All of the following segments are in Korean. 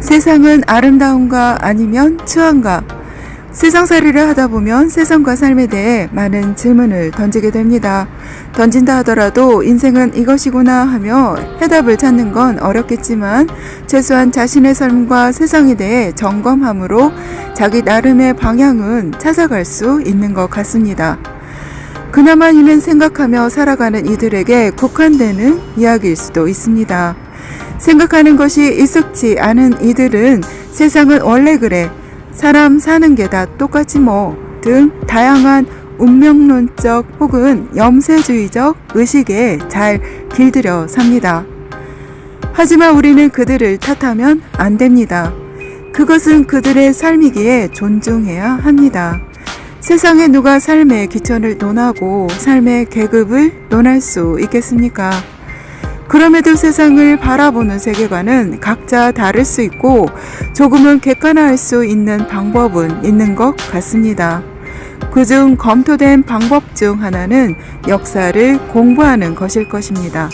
세상은 아름다운가 아니면 추한가? 세상살이를 하다 보면 세상과 삶에 대해 많은 질문을 던지게 됩니다. 던진다 하더라도 인생은 이것이구나 하며 해답을 찾는 건 어렵겠지만 최소한 자신의 삶과 세상에 대해 점검함으로 자기 나름의 방향은 찾아갈 수 있는 것 같습니다. 그나마 이는 생각하며 살아가는 이들에게 국한되는 이야기일 수도 있습니다. 생각하는 것이 익숙치 않은 이들은 세상은 원래 그래, 사람 사는 게 다 똑같지 뭐 등 다양한 운명론적 혹은 염세주의적 의식에 잘 길들여 삽니다. 하지만 우리는 그들을 탓하면 안 됩니다. 그것은 그들의 삶이기에 존중해야 합니다. 세상에 누가 삶의 기천을 논하고 삶의 계급을 논할 수 있겠습니까? 그럼에도 세상을 바라보는 세계관은 각자 다를 수 있고 조금은 객관화할 수 있는 방법은 있는 것 같습니다. 그중 검토된 방법 중 하나는 역사를 공부하는 것일 것입니다.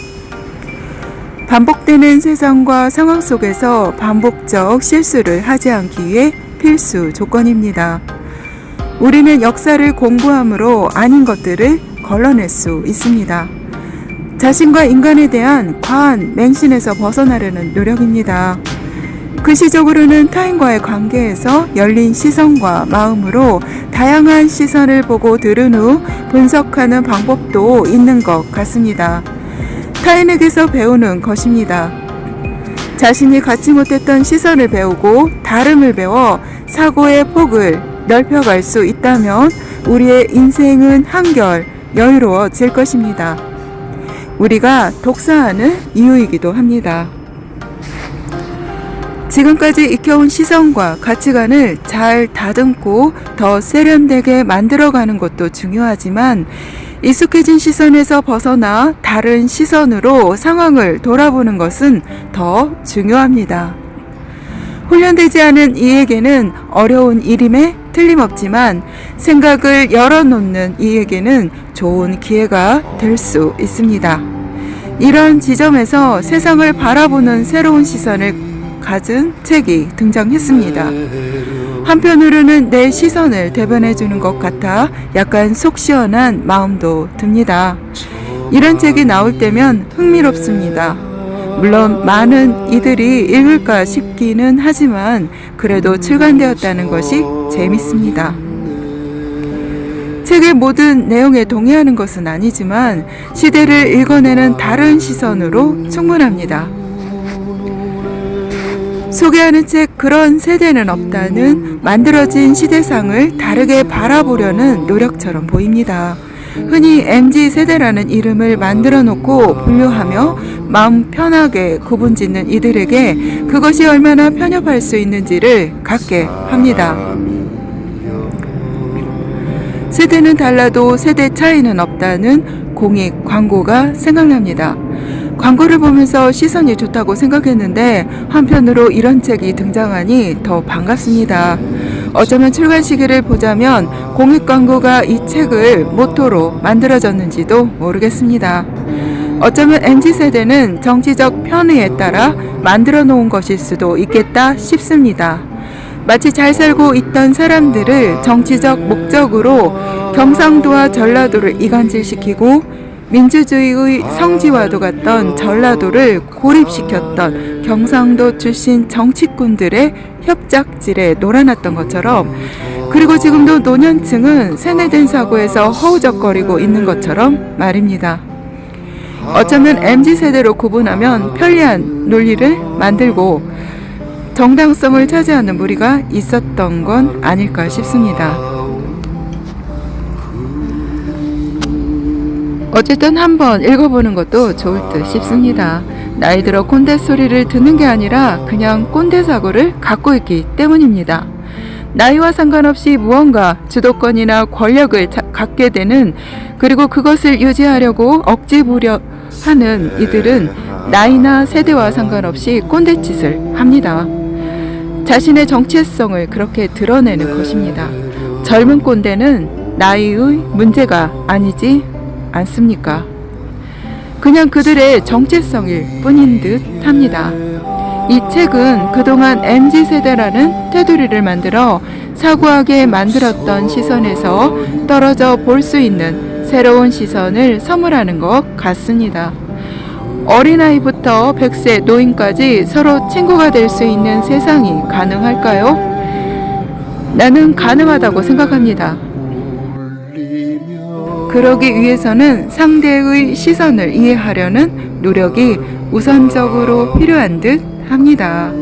반복되는 세상과 상황 속에서 반복적 실수를 하지 않기 위해 필수 조건입니다. 우리는 역사를 공부함으로 아닌 것들을 걸러낼 수 있습니다. 자신과 인간에 대한 과한 맹신에서 벗어나려는 노력입니다. 글시적으로는 타인과의 관계에서 열린 시선과 마음으로 다양한 시선을 보고 들은 후 분석하는 방법도 있는 것 같습니다. 타인에게서 배우는 것입니다. 자신이 갖지 못했던 시선을 배우고 다름을 배워 사고의 폭을 넓혀갈 수 있다면 우리의 인생은 한결 여유로워질 것입니다. 우리가 독서하는 이유이기도 합니다. 지금까지 익혀온 시선과 가치관을 잘 다듬고 더 세련되게 만들어가는 것도 중요하지만 익숙해진 시선에서 벗어나 다른 시선으로 상황을 돌아보는 것은 더 중요합니다. 훈련되지 않은 이에게는 어려운 일임에 틀림없지만 생각을 열어놓는 이에게는 좋은 기회가 될 수 있습니다. 이런 지점에서 세상을 바라보는 새로운 시선을 가진 책이 등장했습니다. 한편으로는 내 시선을 대변해주는 것 같아 약간 속 시원한 마음도 듭니다. 이런 책이 나올 때면 흥미롭습니다. 물론 많은 이들이 읽을까 싶기는 하지만 그래도 출간되었다는 것이 재밌습니다. 책의 모든 내용에 동의하는 것은 아니지만 시대를 읽어내는 다른 시선으로 충분합니다. 소개하는 책 그런 세대는 없다는 만들어진 시대상을 다르게 바라보려는 노력처럼 보입니다. 흔히 MZ세대라는 이름을 만들어 놓고 분류하며 마음 편하게 구분짓는 이들에게 그것이 얼마나 편협할 수 있는지를 갖게 합니다. 세대는 달라도 세대 차이는 없다는 공익 광고가 생각납니다. 광고를 보면서 시선이 좋다고 생각했는데 한편으로 이런 책이 등장하니 더 반갑습니다. 어쩌면 출간 시기를 보자면 공익 광고가 이 책을 모토로 만들어졌는지도 모르겠습니다. 어쩌면 MZ세대는 정치적 편의에 따라 만들어 놓은 것일 수도 있겠다 싶습니다. 마치 잘 살고 있던 사람들을 정치적 목적으로 경상도와 전라도를 이간질시키고 민주주의의 성지와도 같던 전라도를 고립시켰던 경상도 출신 정치꾼들의 협작질에 놀아났던 것처럼, 그리고 지금도 노년층은 세뇌된 사고에서 허우적거리고 있는 것처럼 말입니다. 어쩌면 MZ세대로 구분하면 편리한 논리를 만들고 정당성을 차지하는 무리가 있었던 건 아닐까 싶습니다. 어쨌든 한번 읽어보는 것도 좋을 듯 싶습니다. 나이 들어 꼰대 소리를 듣는 게 아니라 그냥 꼰대 사고를 갖고 있기 때문입니다. 나이와 상관없이 무언가 주도권이나 권력을 갖게 되는, 그리고 그것을 유지하려고 억지 부려 하는 이들은 나이나 세대와 상관없이 꼰대짓을 합니다. 자신의 정체성을 그렇게 드러내는 것입니다. 젊은 꼰대는 나이의 문제가 아니지 않습니까? 그냥 그들의 정체성일 뿐인 듯 합니다. 이 책은 그동안 MZ세대라는 테두리를 만들어 사고하게 만들었던 시선에서 떨어져 볼 수 있는 새로운 시선을 선물하는 것 같습니다. 어린아이부터 100세 노인까지 서로 친구가 될 수 있는 세상이 가능할까요? 나는 가능하다고 생각합니다. 그러기 위해서는 상대의 시선을 이해하려는 노력이 우선적으로 필요한 듯 합니다.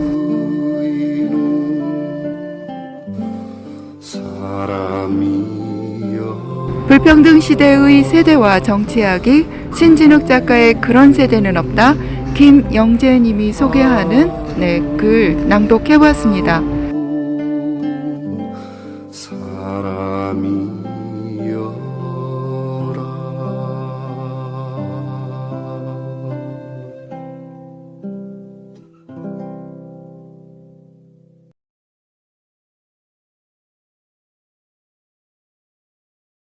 불평등 시대의 세대와 정치학이 신진욱 작가의 그런 세대는 없다. 김영재님이 소개하는 글 낭독해보았습니다.